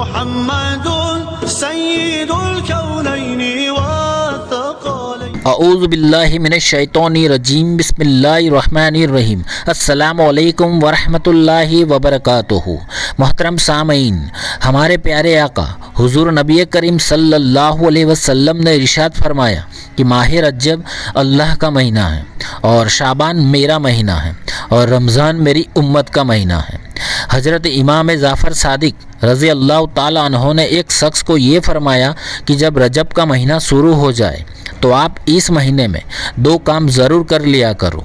मुहम्मदुन सय्यिदुल कौनैनि वत्थक़लैनि। अऊज़ु बिल्लाहि मिनश शैतानिर रजीम, बिस्मिल्लाहिर रहमानिर रहीम। अस्सलामु अलैकुम वरहमतुल्लाहि वबरकातुहू। मोहतरम सामईन, हमारे प्यारे आका हुजूर नबी करीम सल्लल्लाहु अलैहि वसल्लम ने इरशाद फरमाया कि माह रजब अल्लाह का महीना है और शाबान मेरा महीना है और रमज़ान मेरी उम्मत का महीना है। हज़रत इमाम जाफ़र सादिक रज़ी अल्लाह ताला अन्हो ने एक शख्स को ये फरमाया कि जब रजब का महीना शुरू हो जाए तो आप इस महीने में दो काम ज़रूर कर लिया करो।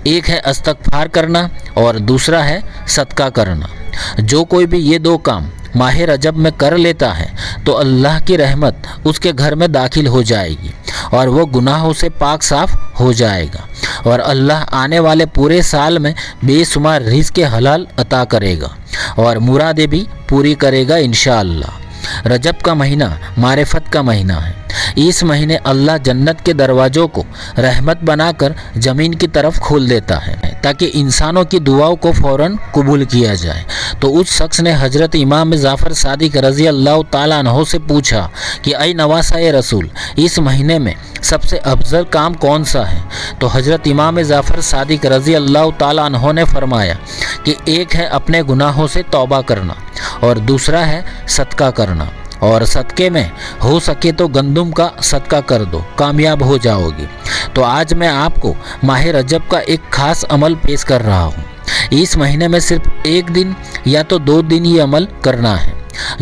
एक है इस्तग़फ़ार करना और दूसरा है सदका करना। जो कोई भी ये दो काम माह रजब में कर लेता है तो अल्लाह की रहमत उसके घर में दाखिल हो जाएगी और वो गुनाहों से पाक साफ़ हो जाएगा और अल्लाह आने वाले पूरे साल में बेशुमार रिज़्क़ हलाल अता करेगा और मुरादें भी पूरी करेगा इंशाअल्लाह। रजब का महीना मारिफत का महीना है। इस महीने अल्लाह जन्नत के दरवाज़ों को रहमत बनाकर ज़मीन की तरफ खोल देता है ताकि इंसानों की दुआओं को फ़ौरन कबूल किया जाए। तो उस शख्स ने हज़रत इमाम जाफ़र सादिक रज़ी अल्लाह ताला अन्हो से पूछा कि ऐ नवासा रसूल, इस महीने में सबसे अफजल काम कौन सा है? तो हज़रत इमाम जाफ़र सादिक रज़ी अल्लाह ताला अन्हो ने फरमाया कि एक है अपने गुनाहों से तौबा करना और दूसरा है सदका करना, और सदक़े में हो सके तो गंदुम का सदका कर दो, कामयाब हो जाओगे। तो आज मैं आपको माह रजब का एक ख़ास अमल पेश कर रहा हूँ। इस महीने में सिर्फ एक दिन या तो 2 दिन ही अमल करना है।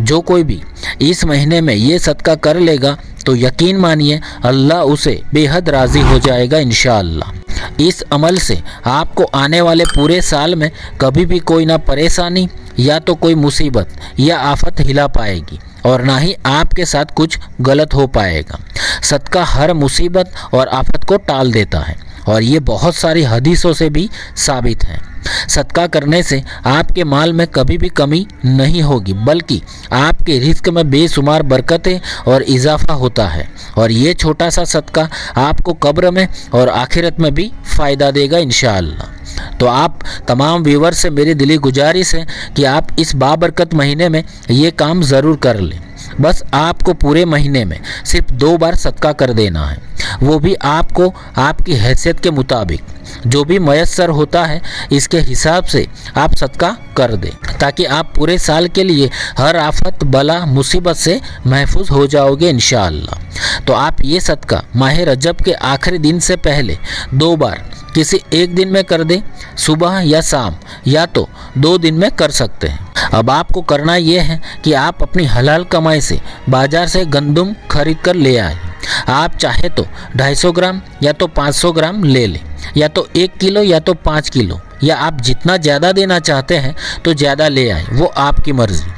जो कोई भी इस महीने में ये सदका कर लेगा तो यकीन मानिए अल्लाह उसे बेहद राज़ी हो जाएगा इंशाअल्लाह। इस अमल से आपको आने वाले पूरे साल में कभी भी कोई ना परेशानी या तो कोई मुसीबत या आफत हिला पाएगी और ना ही आपके साथ कुछ गलत हो पाएगा। सदका हर मुसीबत और आफत को टाल देता है और ये बहुत सारी हदीसों से भी साबित है। सदका करने से आपके माल में कभी भी कमी नहीं होगी बल्कि आपके रिज़्क़ में बेशुमार बरकतें और इजाफ़ा होता है और ये छोटा सा सदका आपको कब्र में और आखिरत में भी फ़ायदा देगा इंशाअल्लाह। तो आप तमाम व्यूअर्स से मेरी दिली गुजारिश है कि आप इस बाबरकत महीने में ये काम ज़रूर कर लें। बस आपको पूरे महीने में सिर्फ 2 बार सदका कर देना है, वो भी आपको आपकी हैसियत के मुताबिक जो भी मयस्सर होता है इसके हिसाब से आप सदका कर दें ताकि आप पूरे साल के लिए हर आफत बला मुसीबत से महफूज हो जाओगे इंशाअल्लाह। तो आप ये सदका माह रजब के आखिरी दिन से पहले 2 बार किसी एक दिन में कर दें, सुबह या शाम, या तो 2 दिन में कर सकते हैं। अब आपको करना ये है कि आप अपनी हलाल कमाई से बाज़ार से गंदुम खरीद कर ले आए। आप चाहे तो 250 ग्राम या तो 500 ग्राम ले लें, या तो 1 किलो या तो 5 किलो, या आप जितना ज़्यादा देना चाहते हैं तो ज़्यादा ले आए, वो आपकी मर्ज़ी।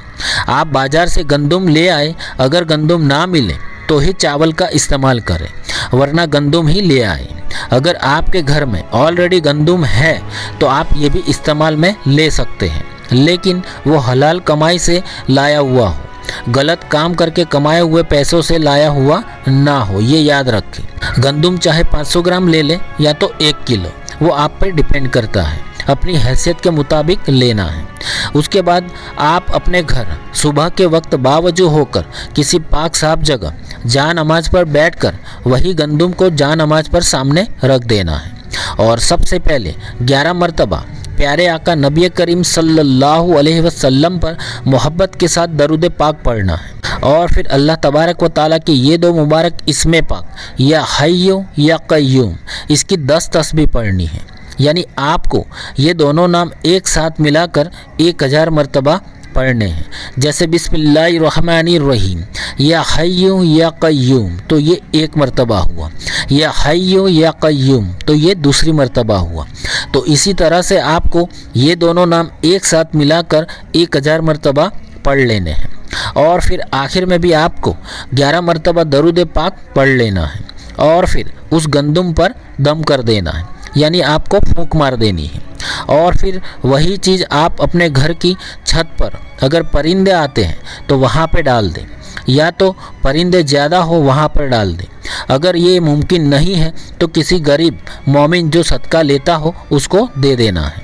आप बाज़ार से गंदुम ले आए, अगर गंदुम ना मिले तो ही चावल का इस्तेमाल करें वरना गंदुम ही ले आए। अगर आपके घर में ऑलरेडी गंदुम है तो आप ये भी इस्तेमाल में ले सकते हैं, लेकिन वो हलाल कमाई से लाया हुआ हो, गलत काम करके कमाए हुए पैसों से लाया हुआ ना हो, ये याद रखें। गंदुम चाहे 500 ग्राम ले लें या तो 1 किलो, वो आप पर डिपेंड करता है, अपनी हैसियत के मुताबिक लेना है। उसके बाद आप अपने घर सुबह के वक्त बावजू होकर किसी पाक साफ जगह जा नमाज पर बैठकर वही गंदुम को जा नमाज पर सामने रख देना है और सबसे पहले 11 मरतबा प्यारे आका नबी करीम सल्लल्लाहु अलैहि वसल्लम पर मोहब्बत के साथ दरूद पाक पढ़ना है और फिर अल्लाह तबारक व ताला की ये 2 मुबारक इसमें पाक या हय्यु या क़य्यूम, इसकी 10 तस्बीह पढ़नी है। यानी आपको ये दोनों नाम एक साथ मिलाकर 1000 मरतबा पढ़ने हैं। जैसे बिस्मिल्लाहिर्रहमानिर्रहीम या हय्यु या क़य्यूम, तो ये 1 मरतबा हुआ, या हय्यु या क़य्यूम तो ये दूसरी मरतबा हुआ। तो इसी तरह से आपको ये दोनों नाम एक साथ मिलाकर 1000 मरतबा पढ़ लेने हैं और फिर आखिर में भी आपको 11 मरतबा दरूद पाक पढ़ लेना है और फिर उस गंदुम पर दम कर देना है, यानी आपको फूंक मार देनी है। और फिर वही चीज़ आप अपने घर की छत पर अगर परिंदे आते हैं तो वहाँ पे डाल दें, या तो परिंदे ज़्यादा हो वहाँ पर डाल दें। अगर ये मुमकिन नहीं है तो किसी गरीब मोमिन जो सदका लेता हो उसको दे देना है।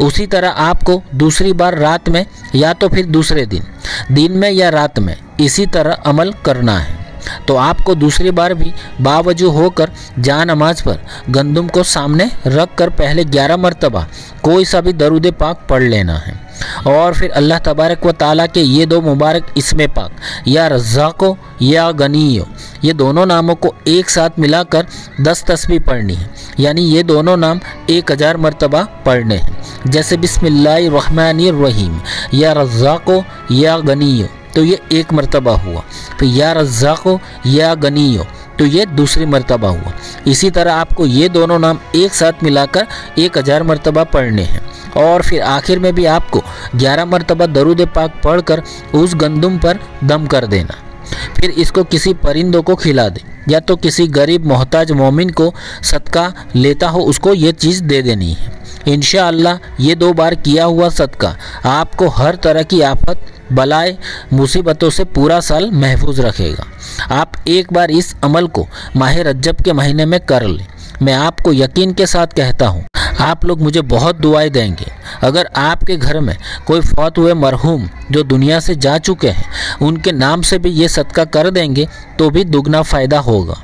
उसी तरह आपको दूसरी बार रात में या तो फिर दूसरे दिन में या रात में इसी तरह अमल करना है। तो आपको दूसरी बार भी बावजू होकर जा नमाज पर गंदुम को सामने रख कर पहले 11 मरतबा कोई सा भी दरूद पाक पढ़ लेना है और फिर अल्लाह तबारक व ताला के ये दो मुबारक इसमें पाक या रज़्ज़ाक़ो या गनीयो ये दोनों नामों को एक साथ मिलाकर 10 तस्बीह पढ़नी है। यानी ये दोनों नाम 1000 मरतबा पढ़ने हैं। जैसे बिस्मिल्लाहिर्रहमानिर्रहीम या रज़्ज़ाक़ो या गनीयो तो ये 1 मरतबा हुआ, फिर या रज़्ज़ाक़ो या गनीयो तो ये दूसरी मरतबा हुआ। इसी तरह आपको ये दोनों नाम एक साथ मिलाकर 1000 मरतबा पढ़ने हैं और फिर आखिर में भी आपको 11 मरतबा दरूद पाक पढ़कर उस गंदुम पर दम कर देना। फिर इसको किसी परिंदों को खिला दे या तो किसी गरीब मोहताज मोमिन को सदका लेता हो उसको ये चीज़ दे देनी है। इंशाअल्लाह ये 2 बार किया हुआ सदका आपको हर तरह की आफत बलाए मुसीबतों से पूरा साल महफूज रखेगा। आप एक बार इस अमल को माह रज्जब के महीने में कर लें। मैं आपको यकीन के साथ कहता हूँ आप लोग मुझे बहुत दुआएं देंगे। अगर आपके घर में कोई फौत हुए मरहूम जो दुनिया से जा चुके हैं उनके नाम से भी ये सदका कर देंगे तो भी दुगना फ़ायदा होगा।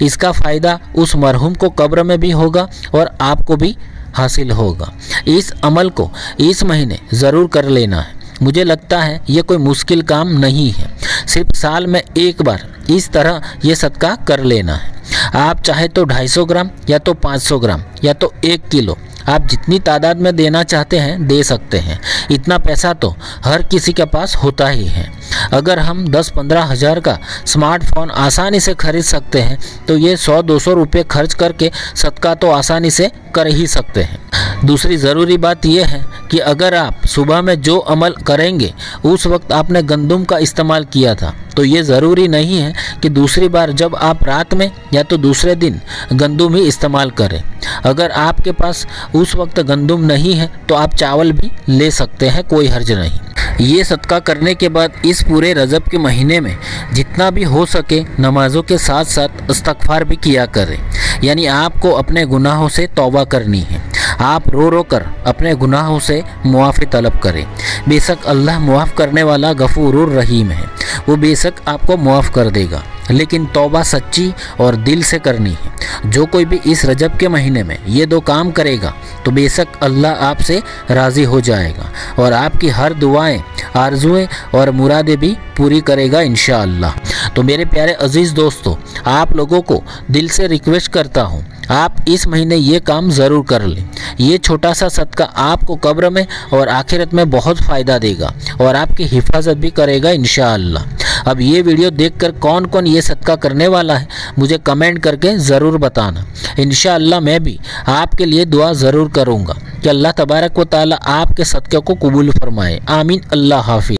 इसका फ़ायदा उस मरहूम को कब्र में भी होगा और आपको भी हासिल होगा। इस अमल को इस महीने ज़रूर कर लेना है। मुझे लगता है ये कोई मुश्किल काम नहीं है। सिर्फ साल में एक बार इस तरह ये सदका कर लेना है। आप चाहे तो 250 ग्राम या तो 500 ग्राम या तो 1 किलो आप जितनी तादाद में देना चाहते हैं दे सकते हैं। इतना पैसा तो हर किसी के पास होता ही है। अगर हम 10-15 हज़ार का स्मार्टफोन आसानी से खरीद सकते हैं तो ये 100-200 रुपये खर्च करके सदका तो आसानी से कर ही सकते हैं। दूसरी ज़रूरी बात यह है कि अगर आप सुबह में जो अमल करेंगे उस वक्त आपने गंदुम का इस्तेमाल किया था तो ये ज़रूरी नहीं है कि दूसरी बार जब आप रात में या तो दूसरे दिन गंदुम ही इस्तेमाल करें। अगर आपके पास उस वक्त गंदुम नहीं है तो आप चावल भी ले सकते हैं, कोई हर्ज नहीं। ये सदका करने के बाद इस पूरे रजब के महीने में जितना भी हो सके नमाज़ों के साथ साथ इस्तग़फ़ार भी किया करें। यानी आपको अपने गुनाहों से तौबा करनी है। आप रो रो कर अपने गुनाहों से मुआफ़ी तलब करें। बेशक अल्लाह मुआफ़ करने वाला गफ़ूरुर रहीम है, वो बेशक आपको मुआफ़ कर देगा, लेकिन तौबा सच्ची और दिल से करनी है। जो कोई भी इस रजब के महीने में ये 2 काम करेगा तो बेशक अल्लाह आपसे राज़ी हो जाएगा और आपकी हर दुआएं, आरजुएं और मुरादें भी पूरी करेगा इंशाअल्लाह। तो मेरे प्यारे अजीज़ दोस्तों, आप लोगों को दिल से रिक्वेस्ट करता हूँ आप इस महीने ये काम ज़रूर कर लें। ये छोटा सा सदका आपको कब्र में और आखिरत में बहुत फ़ायदा देगा और आपकी हिफाजत भी करेगा इंशाअल्लाह। अब ये वीडियो देखकर कौन कौन ये सदका करने वाला है मुझे कमेंट करके ज़रूर बताना। इंशाअल्लाह मैं भी आपके लिए दुआ ज़रूर करूँगा कि अल्लाह तबारक व तआला आपके सदक़े को कबूल फरमाए। आमीन। अल्लाह हाफ़िज़।